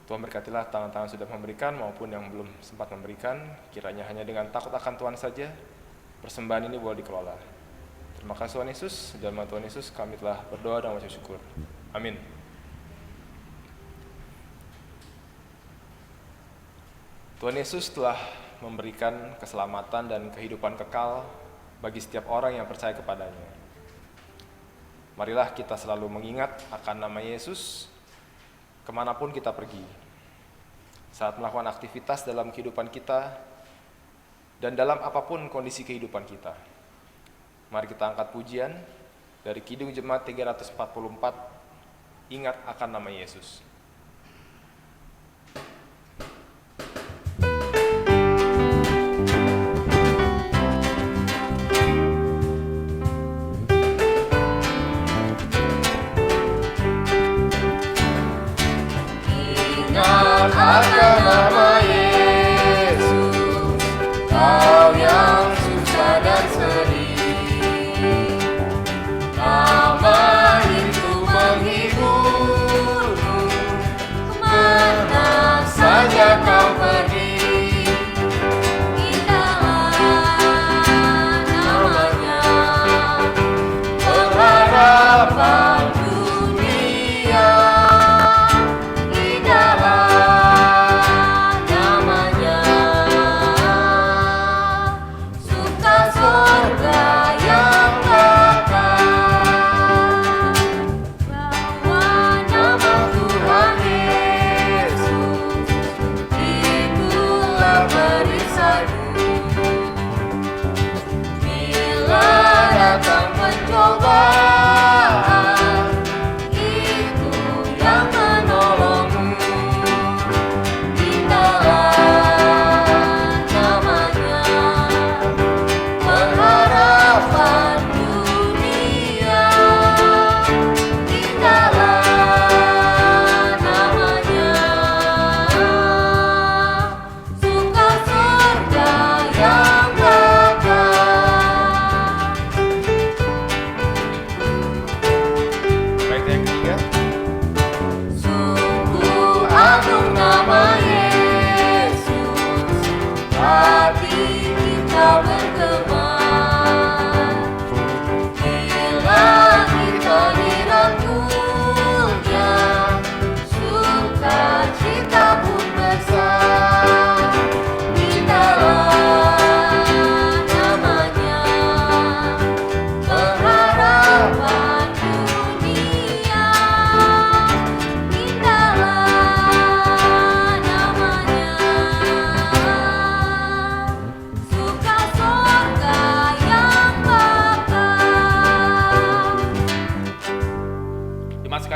Speaker 4: Tuhan berkatilah tangan-tangan sudah memberikan maupun yang belum sempat memberikan, kiranya hanya dengan takut akan Tuhan saja persembahan ini boleh dikelola. Terima kasih Tuhan Yesus, dalam nama Tuhan Yesus kami telah berdoa dan mengucap syukur. Amin. Tuhan Yesus telah memberikan keselamatan dan kehidupan kekal bagi setiap orang yang percaya kepadanya. Marilah kita selalu mengingat akan nama Yesus kemanapun kita pergi, saat melakukan aktivitas dalam kehidupan kita, dan dalam apapun kondisi kehidupan kita. Mari kita angkat pujian dari Kidung Jemaat 344, ingat akan nama Yesus.
Speaker 5: Akan nama Yesus, kau yang susah dan sedih. Nama itu menghiburmu, kemana saja kau pergi. Indahlah namanya, pengharapan dunia.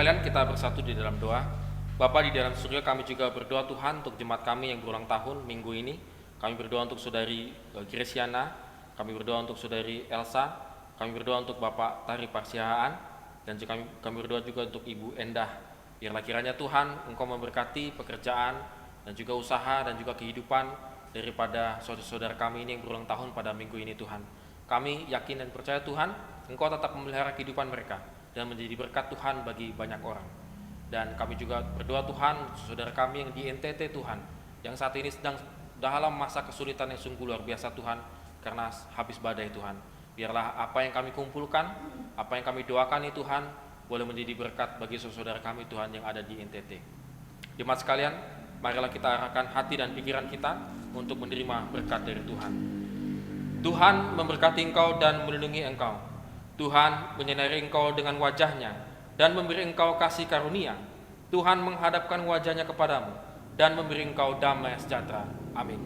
Speaker 2: Kita bersatu di dalam doa. Bapa di dalam surga, kami juga berdoa Tuhan untuk jemaat kami yang berulang tahun minggu ini. Kami berdoa untuk saudari Gresiana, kami berdoa untuk saudari Elsa, kami berdoa untuk Bapak Tari Parsihaan, dan juga kami berdoa juga untuk Ibu Endah. Biarlah kiranya Tuhan Engkau memberkati pekerjaan dan juga usaha dan juga kehidupan daripada saudara-saudara kami ini yang berulang tahun pada minggu ini Tuhan. Kami yakin dan percaya Tuhan, Engkau tetap memelihara kehidupan mereka dan menjadi berkat Tuhan bagi banyak orang. Dan kami juga berdoa Tuhan, saudara kami yang di NTT Tuhan, yang saat ini sedang dalam masa kesulitan yang sungguh luar biasa Tuhan, karena habis badai Tuhan. Biarlah apa yang kami kumpulkan, apa yang kami doakan ini Tuhan, boleh menjadi berkat bagi saudara kami Tuhan yang ada di NTT. Jemaat sekalian, marilah kita arahkan hati dan pikiran kita untuk menerima berkat dari Tuhan. Tuhan memberkati engkau dan melindungi engkau. Tuhan menyinari engkau dengan wajah-Nya dan memberi engkau kasih karunia. Tuhan menghadapkan wajah-Nya kepadamu dan memberi engkau damai sejahtera. Amin.